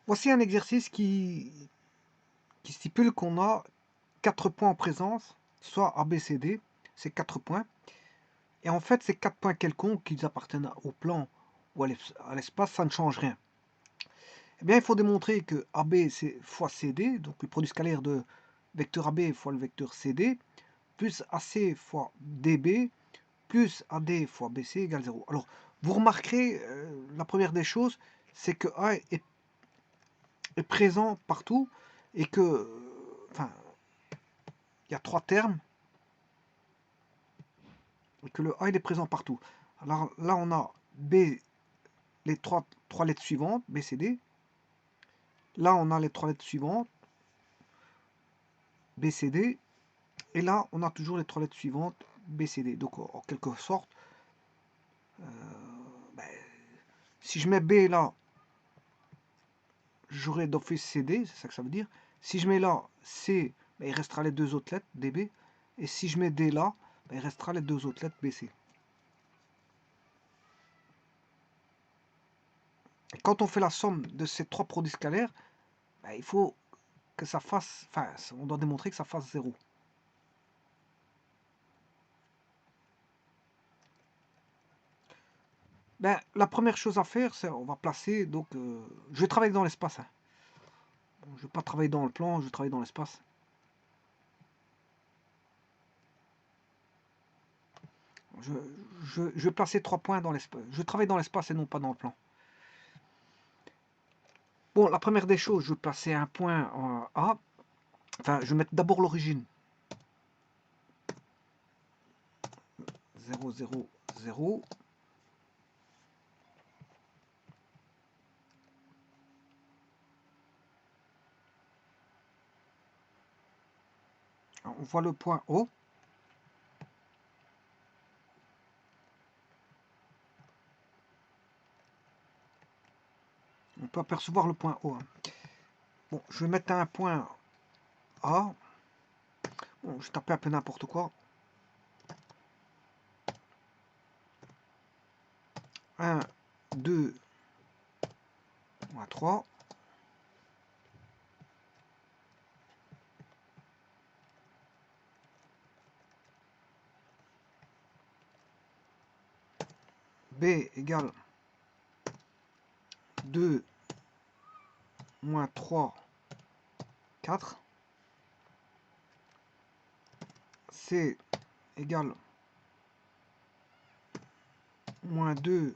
Voici un exercice qui stipule qu'on a 4 points en présence, soit A, B, C, D, c'est 4 points. Et en fait, ces 4 points quelconques, qu'ils appartiennent au plan ou à l'espace, ça ne change rien. Eh bien, il faut démontrer que AB c'est fois CD, donc le produit scalaire de vecteur AB fois le vecteur CD, plus AC fois DB, plus AD fois BC égale 0. Alors, vous remarquerez, la première des choses, c'est que A est présent partout et que, enfin, il y a 3 termes et que le A il est présent partout. Alors là, on a B, les trois lettres suivantes, B, C, D. Là, on a les 3 lettres suivantes, B, C, D. Et là, on a toujours les 3 lettres suivantes, B, C, D. Donc, en quelque sorte, ben, si je mets B là, j'aurai d'office CD, c'est ça que ça veut dire. Si je mets là C, ben, il restera les 2 autres lettres, DB. Et si je mets D là, ben, il restera les 2 autres lettres, BC. Et quand on fait la somme de ces 3 produits scalaires, ben, il faut que ça fasse, enfin, on doit démontrer que ça fasse 0. Ben, la première chose à faire, c'est on va placer, donc, je vais travailler dans l'espace. Hein. Bon, je ne vais pas travailler dans le plan, je vais travailler dans l'espace. Je vais placer 3 points dans l'espace. Je travaille dans l'espace et non pas dans le plan. Bon, la première des choses, je vais placer un point en A. Enfin, je vais mettre d'abord l'origine. 0, 0, 0. On voit le point O. On peut apercevoir le point O. Hein. Bon, je vais mettre un point A. Bon, je tape un peu n'importe quoi. 1, 2, 3. B égale 2, moins 3, 4. C égale moins 2,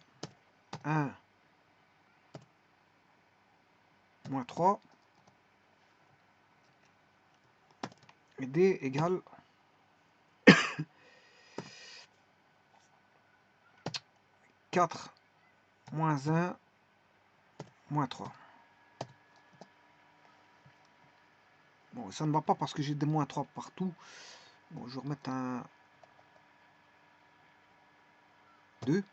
1, moins 3. Et D égale 4, moins 1, moins 3. Bon, ça ne va pas parce que j'ai des moins 3 partout. Bon, je vais remettre un 2.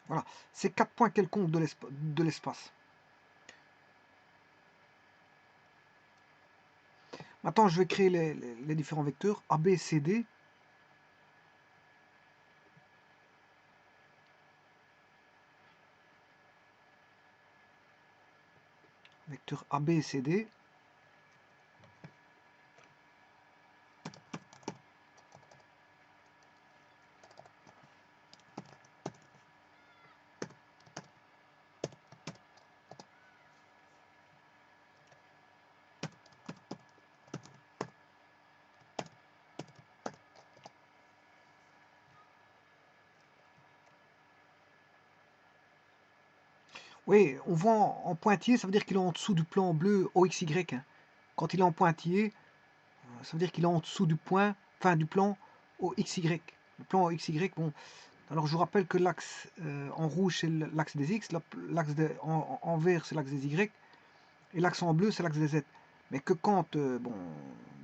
Voilà, c'est 4 points quelconques de l'espace. Maintenant, je vais créer les différents vecteurs A, B, C, D. Vecteur A, B, C, D. Oui, on voit en pointillé, ça veut dire qu'il est en dessous du plan bleu OXY. Hein. Quand il est en pointillé, ça veut dire qu'il est en dessous du point, enfin du plan OXY. Le plan OXY, bon. Alors je vous rappelle que l'axe en rouge c'est l'axe des X, l'axe en vert c'est l'axe des Y, et l'axe en bleu c'est l'axe des Z. Mais que quand, bon,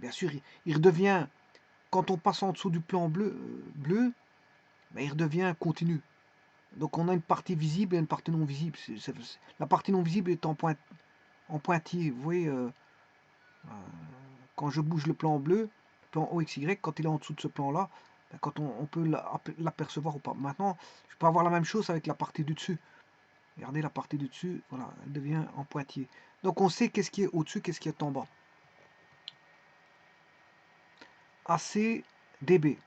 bien sûr, il redevient, quand on passe en dessous du plan bleu, ben, il redevient continu. Donc on a une partie visible et une partie non visible. La partie non visible est en pointillé. Vous voyez, quand je bouge le plan bleu, le plan OXY, quand il est en dessous de ce plan-là, quand on peut l'apercevoir ou pas. Maintenant, je peux avoir la même chose avec la partie du dessus. Regardez la partie du dessus, voilà, elle devient en pointillé. Donc on sait qu'est-ce qui est au-dessus, qu'est-ce qui est en bas. AC, dB.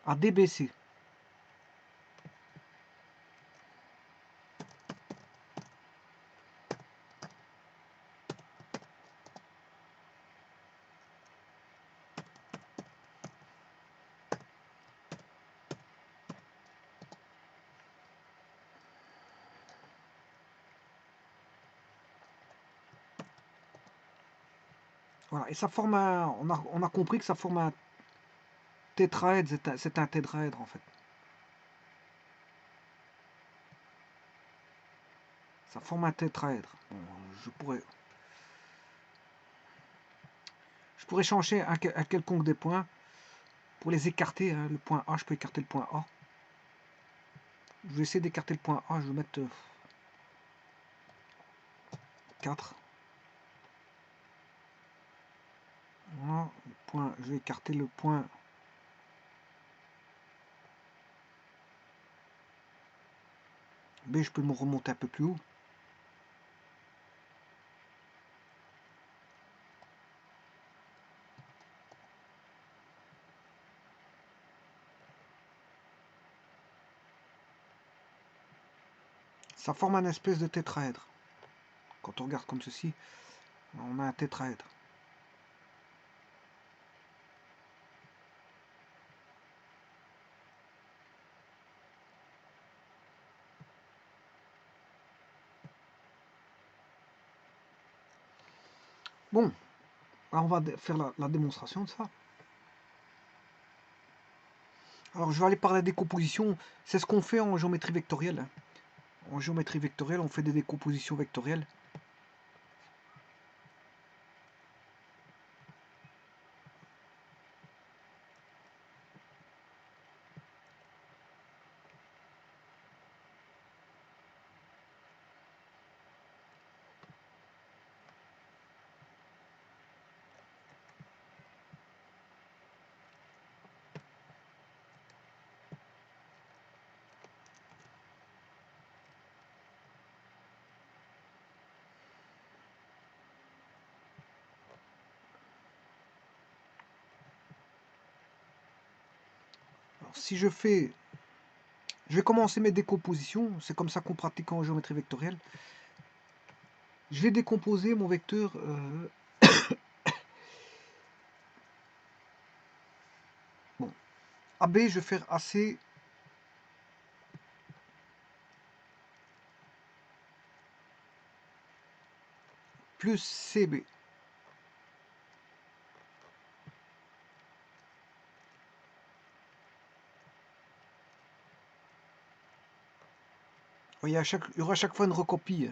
À dBc. Voilà, et ça forme on a compris que ça forme un tétraèdre, c'est un tétraèdre en fait. Ça forme un tétraèdre. Bon, je pourrais changer un quelconque des points pour les écarter. Hein. Le point A, je peux écarter le point A. Je vais essayer d'écarter le point A, je vais mettre 4. Voilà, je vais écarter le point B, je peux me remonter un peu plus haut. Ça forme un espèce de tétraèdre. Quand on regarde comme ceci, on a un tétraèdre. Bon, alors on va faire la démonstration de ça. Alors je vais aller par la décomposition. C'est ce qu'on fait en géométrie vectorielle. En géométrie vectorielle, on fait des décompositions vectorielles. Alors, si je fais... Je vais commencer mes décompositions. C'est comme ça qu'on pratique en géométrie vectorielle. Je vais décomposer mon vecteur... Bon, AB, je vais faire AC plus CB. Il y aura à chaque fois une recopie.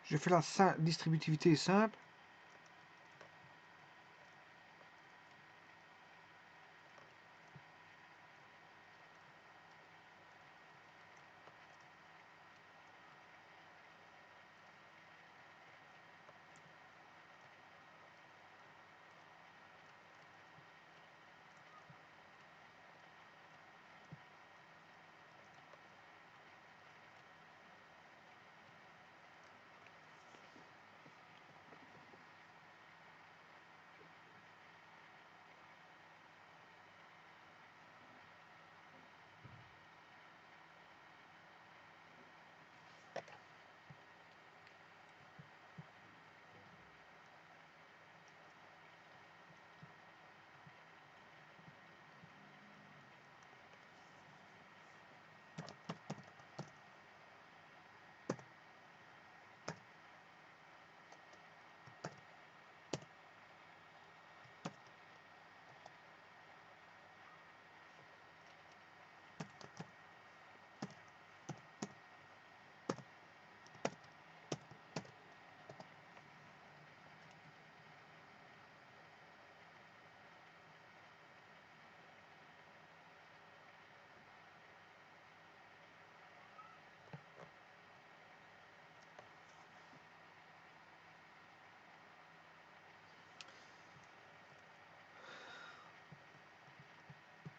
Je fais la distributivité simple.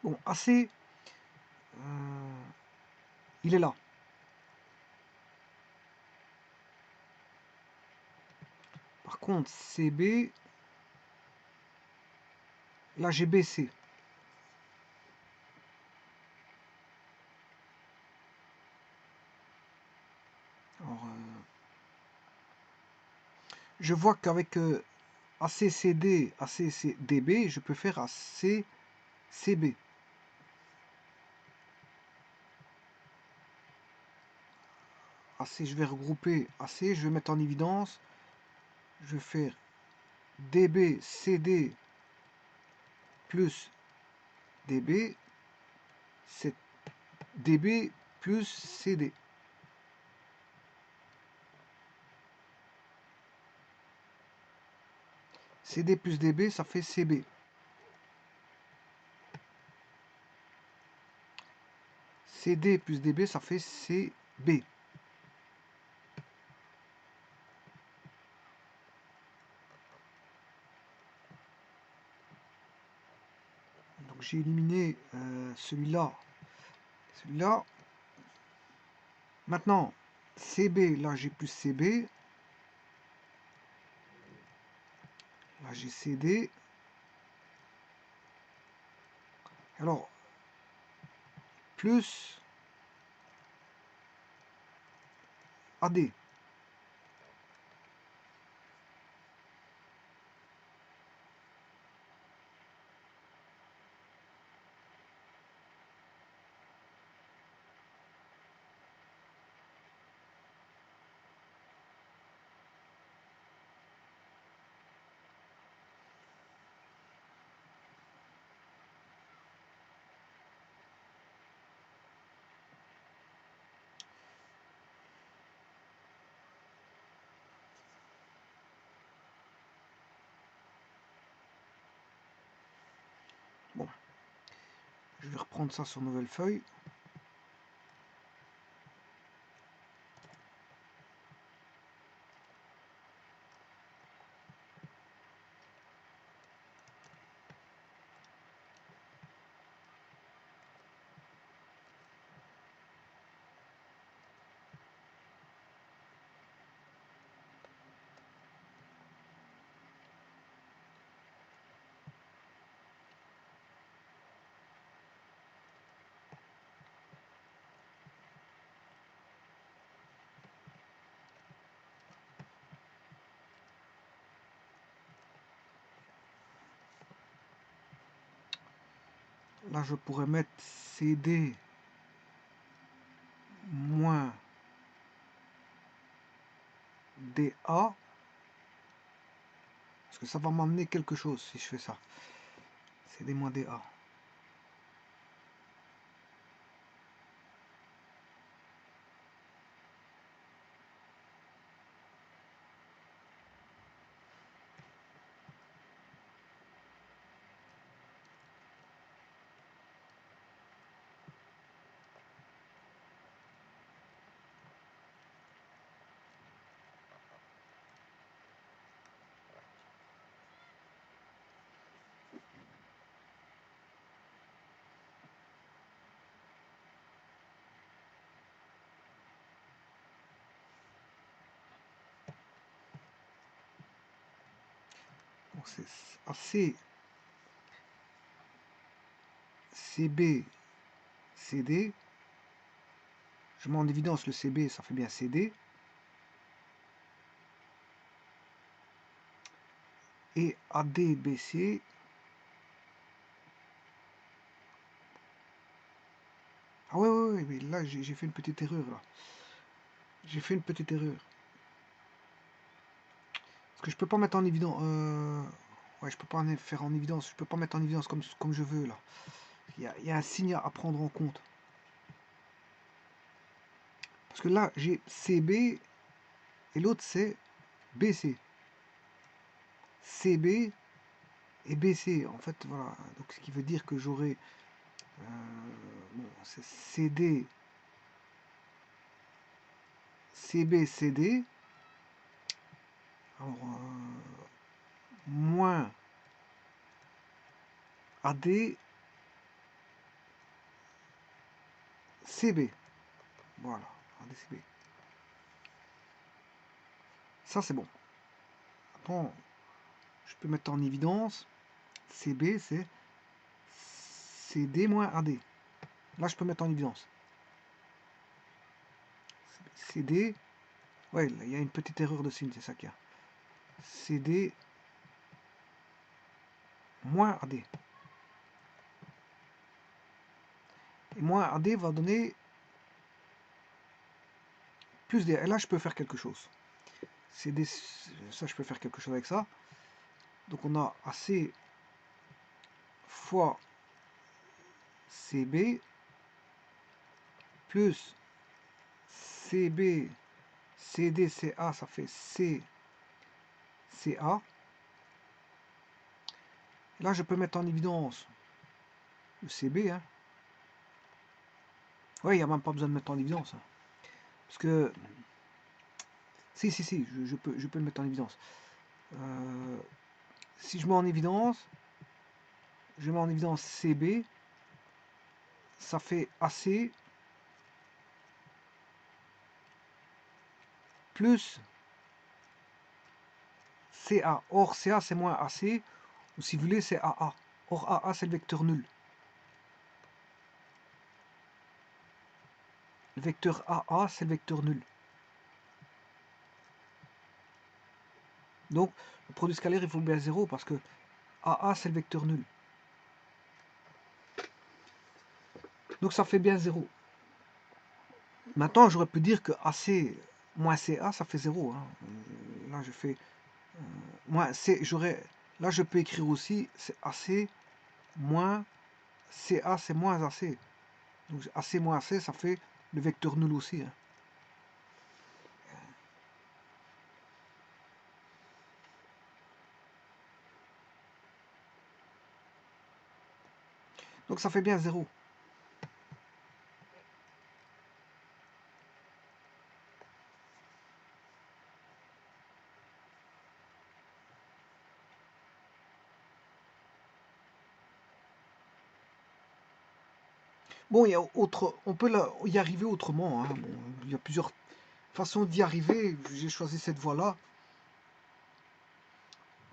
Bon, AC, il est là. Par contre, CB, là j'ai BC. Alors, je vois qu'avec ACCD, ACCDB, je peux faire ACCB. AC, je vais regrouper AC, je vais mettre en évidence. Je vais faire DB, CD plus DB, c'est DB plus CD. CD plus DB, ça fait CB. CD plus DB, ça fait CB. Donc j'ai éliminé celui-là. Celui-là. Maintenant, CB, là j'ai plus CB. Là j'ai CD. Alors, plus AD. Bon, je vais reprendre ça sur nouvelle feuille. Là, je pourrais mettre CD moins DA. Parce que ça va m'emmener quelque chose si je fais ça. CD moins DA. Donc c'est AC, CB, CD. Je mets en évidence le CB, ça fait bien CD. Et ADBC. Ah ouais, mais là j'ai fait une petite erreur là. J'ai fait une petite erreur. Parce que je peux pas mettre en évidence. Ouais, je peux pas faire en évidence. Je peux pas mettre en évidence comme je veux là. Il y a un signe à prendre en compte. Parce que là j'ai CB et l'autre c'est BC. CB et BC. En fait, voilà. Donc ce qui veut dire que j'aurai. Bon, c'est CD, CB, CD. Alors, moins AD, CB. Voilà, ADCB. Ça c'est bon. Attends, je peux mettre en évidence. CB c'est CD moins AD. Là je peux mettre en évidence. CD. Ouais, il y a une petite erreur de signe, c'est ça qu'il y a. CD moins AD. Et moins AD va donner plus D. Et là je peux faire quelque chose. CD, ça je peux faire quelque chose avec ça. Donc on a AC fois CB plus CB, CD, CA, ça fait C, CA. Là, je peux mettre en évidence le CB. Hein. Oui, il n'y a même pas besoin de mettre en évidence. Hein. Parce que... Si, je peux le mettre en évidence. Si je mets en évidence, je mets en évidence CB, ça fait AC plus CA. Or, CA, c'est moins AC, ou si vous voulez, c'est AA. Or, AA, c'est le vecteur nul. Le vecteur AA, c'est le vecteur nul. Donc, le produit scalaire, il faut bien 0 parce que AA, c'est le vecteur nul. Donc, ça fait bien 0. Maintenant, j'aurais pu dire que AC moins CA, ça fait 0. Hein. Là, je fais... moins C, là, je peux écrire aussi, c'est AC moins CA, c'est moins AC. Donc, AC moins AC, ça fait le vecteur nul aussi. Hein. Donc, ça fait bien 0. Bon, on peut y arriver autrement. Hein. Bon, il y a plusieurs façons d'y arriver. J'ai choisi cette voie-là.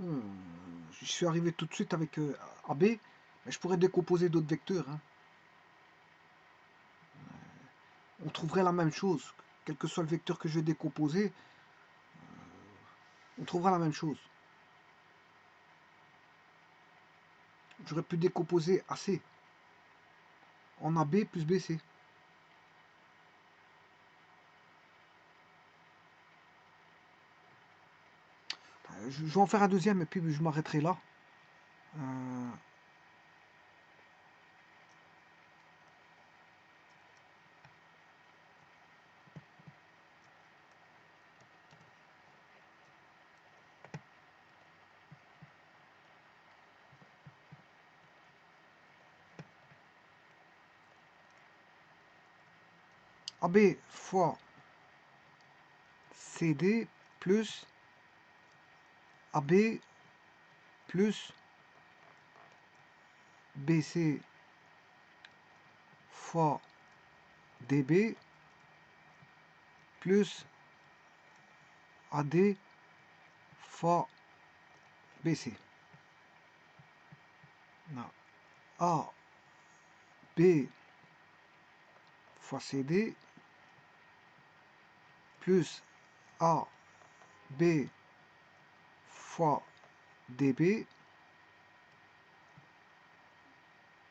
Je suis arrivé tout de suite avec AB, mais je pourrais décomposer d'autres vecteurs. Hein. On trouverait la même chose. Quel que soit le vecteur que je vais décomposer, on trouvera la même chose. J'aurais pu décomposer AC en AB plus BC. Je vais en faire un deuxième et puis je m'arrêterai là. AB fois CD plus AB plus BC fois DB plus AD fois BC. Non. A, B fois CD plus A, B fois DB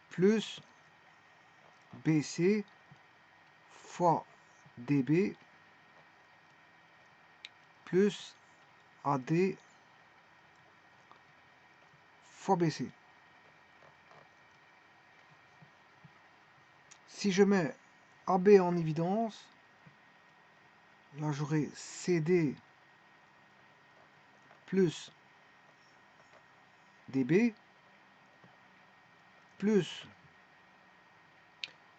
plus BC fois DB plus AD fois BC. Si je mets AB en évidence, là j'aurai CD plus DB plus,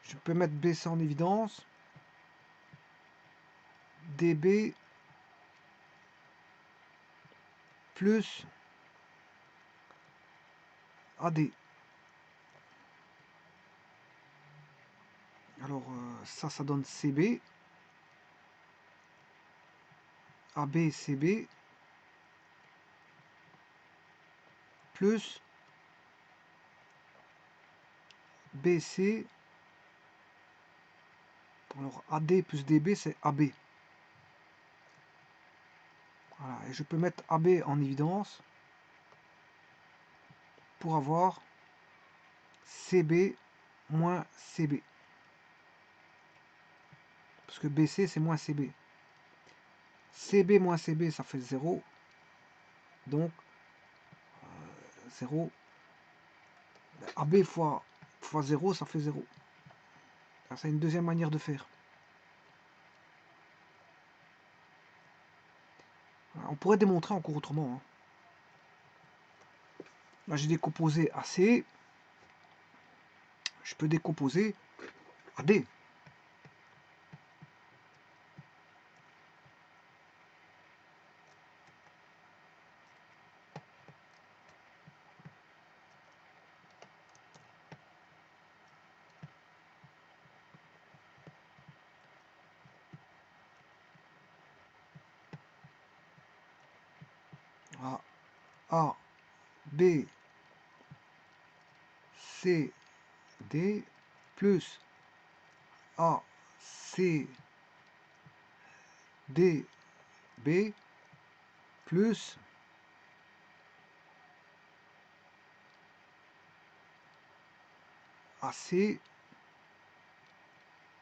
je peux mettre BC en évidence, DB plus AD. Alors, ça donne CB, AB, CB, plus BC. Alors, AD plus DB, c'est AB. Voilà, et je peux mettre AB en évidence pour avoir CB moins CB. Parce que BC, c'est moins CB. CB moins CB, ça fait 0. Donc, 0. AB fois 0, ça fait 0. C'est une deuxième manière de faire. On pourrait démontrer encore autrement. Là, j'ai décomposé AC. Je peux décomposer AD. A, B, C, D, plus A, C, D, B, plus AC,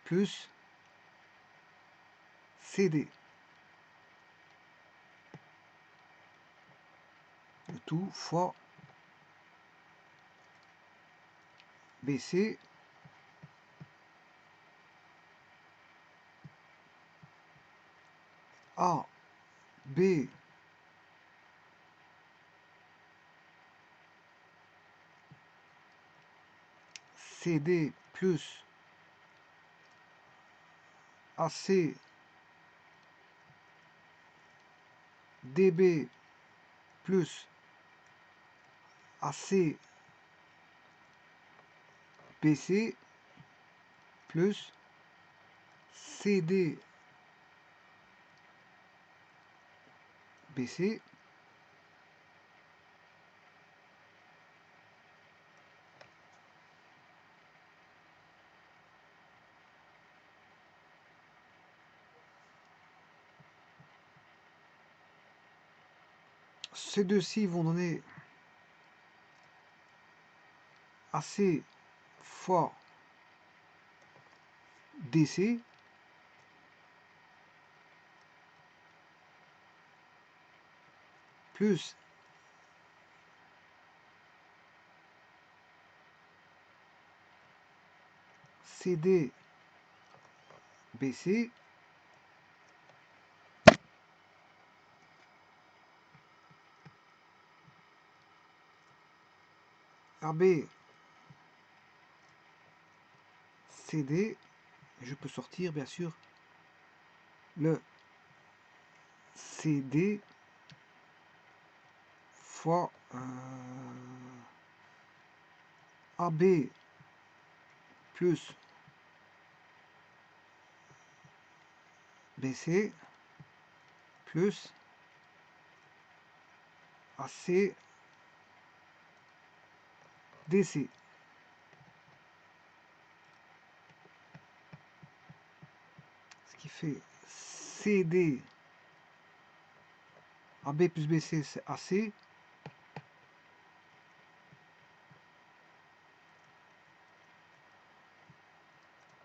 plus CD. Le tout fois BC A, B, CD plus AC, DB plus AC, BC plus CD, BC ces deux-ci vont donner AC fois DC plus CD, BC AB, CD. Je peux sortir bien sûr le CD fois AB plus BC plus AC, DC. Ce qui fait CD, AB plus BC, c'est AC.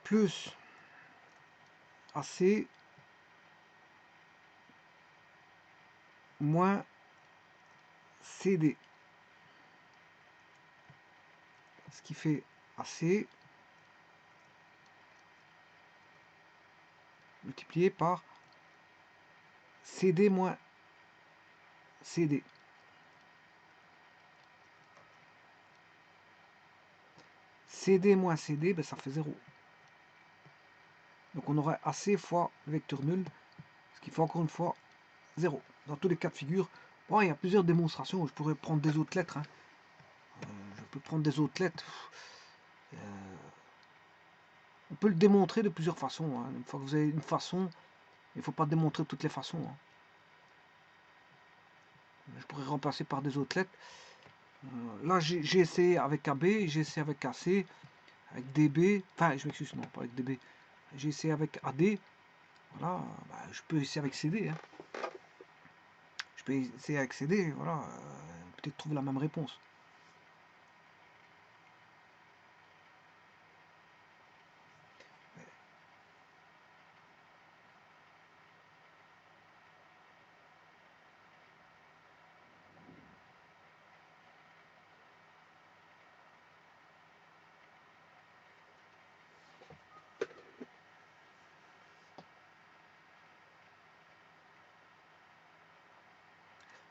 Plus AC moins CD. Ce qui fait AC multiplié par CD moins CD. CD moins CD, ben ça fait 0. Donc on aurait AC fois vecteur nul, ce qui fait encore une fois 0. Dans tous les cas de figure, bon, il y a plusieurs démonstrations. Je pourrais prendre des autres lettres. Je peux prendre des autres lettres. On peut le démontrer de plusieurs façons, hein. Une fois que vous avez une façon, il ne faut pas démontrer de toutes les façons, hein. Je pourrais remplacer par des autres lettres. Là, j'ai essayé avec AB, j'ai essayé avec AC, avec DB. Enfin, je m'excuse, non, pas avec DB. J'ai essayé avec AD. Voilà, bah, je peux essayer avec CD, hein. Je peux essayer avec CD, voilà. Peut-être trouver la même réponse.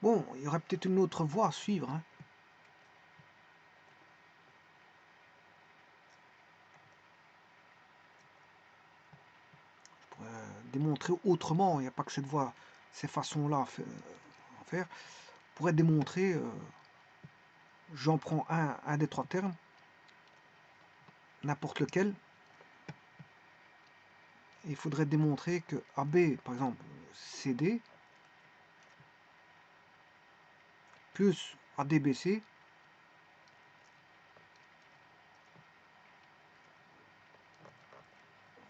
Bon, il y aurait peut-être une autre voie à suivre, hein. Je pourrais démontrer autrement. Il n'y a pas que cette voie, ces façons-là à faire. Je pourrais démontrer, j'en prends un des trois termes, n'importe lequel. Il faudrait démontrer que AB, par exemple, CD, plus ADBC,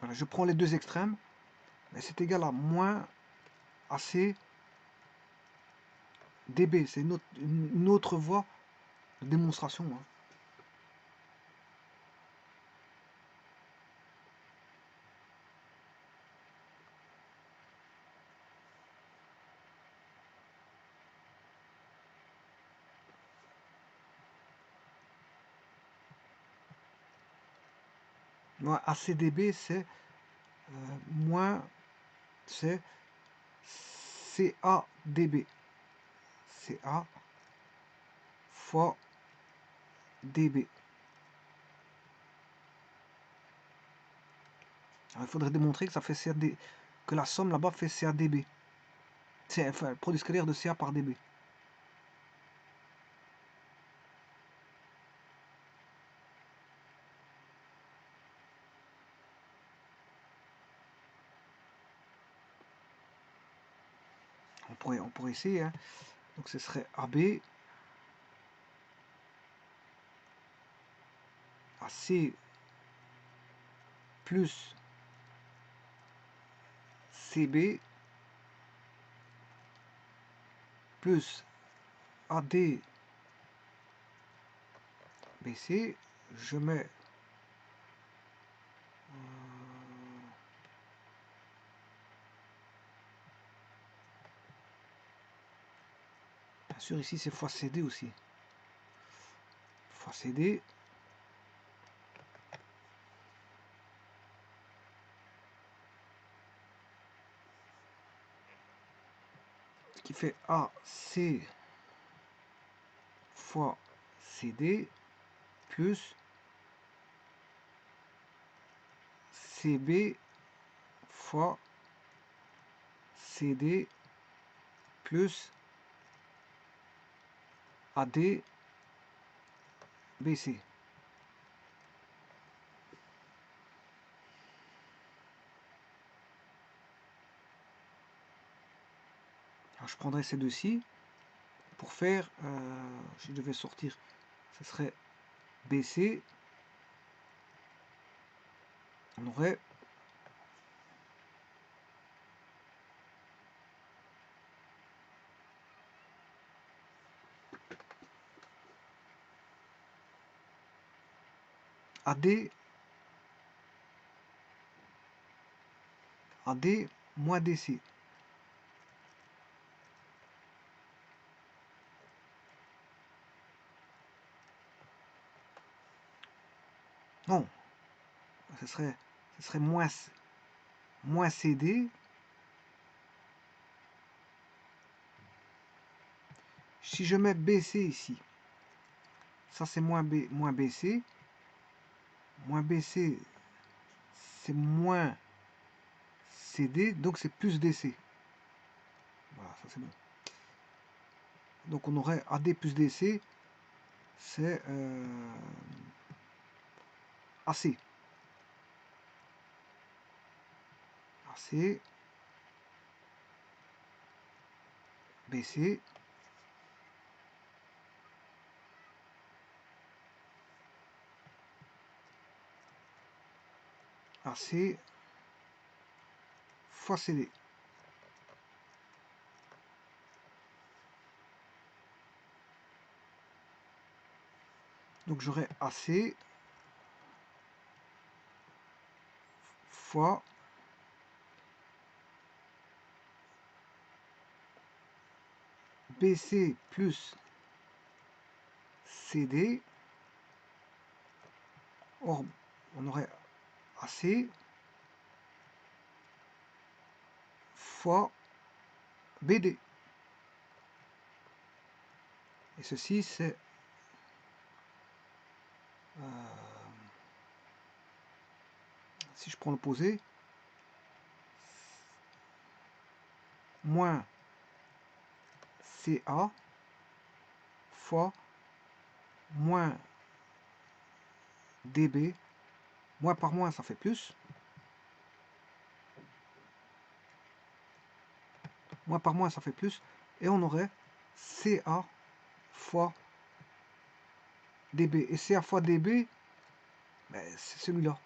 voilà, je prends les deux extrêmes, et c'est égal à moins AC DB. C'est une autre voie de démonstration, hein. Moins ACDB, c'est moins, c'est CADB. CA fois DB. Alors, il faudrait démontrer que ça fait CAD, que la somme là-bas fait CADB. C'est enfin, le produit scalaire de CA par DB. On pourrait essayer, hein. Donc ce serait AB AC plus CB plus AD BC. Je mets bien sûr ici c'est fois CD aussi. Fois CD. Ce qui fait AC fois CD plus CB fois CD plus AD BC. Alors je prendrai ces deux-ci pour faire, si je devais sortir, ce serait BC. On aurait AD moins DC. Non, ce serait moins CD. Si je mets BC ici, ça c'est moins BC. Moins BC, c'est moins CD, donc c'est plus DC. Voilà, ça c'est bon. Donc on aurait AD plus DC, c'est AC. AC, BC, AC fois CD. Donc j'aurai AC fois BC plus CD. Or, on aurait AC fois BD. Et ceci, c'est si je prends l'opposé, moins CA fois moins DB. Moins par moins, ça fait plus. Moins par moins, ça fait plus. Et on aurait CA fois DB. Et CA fois DB, ben, c'est celui-là.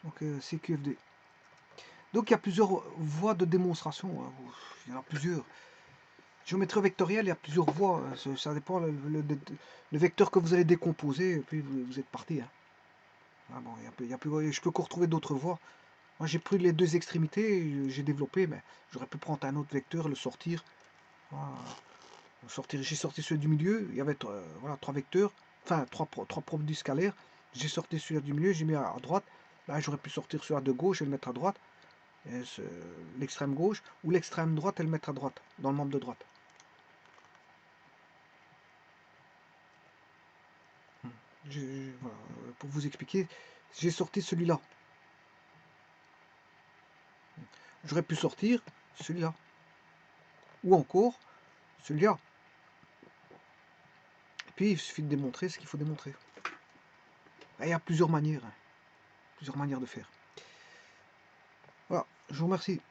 Donc CQFD. Donc il y a plusieurs voies de démonstration. Hein. Il y en a plusieurs. Géométrie vectorielle, il y a plusieurs voies. Ça dépend le vecteur que vous allez décomposer. Et puis vous êtes parti. Hein. Ah bon, je peux encore trouver d'autres voies. Moi j'ai pris les deux extrémités, j'ai développé, mais j'aurais pu prendre un autre vecteur, le sortir. Voilà. J'ai sorti celui du milieu, il y avait voilà, trois vecteurs, enfin trois produits scalaires. J'ai sorti celui du milieu, j'ai mis à droite. Là j'aurais pu sortir celui de gauche et le mettre à droite. L'extrême gauche ou l'extrême droite et le mettre à droite, dans le membre de droite. Voilà, pour vous expliquer, j'ai sorti celui-là. J'aurais pu sortir celui-là. Ou encore celui-là. Et puis il suffit de démontrer ce qu'il faut démontrer. Et il y a plusieurs manières. Plusieurs manières de faire. Voilà, je vous remercie.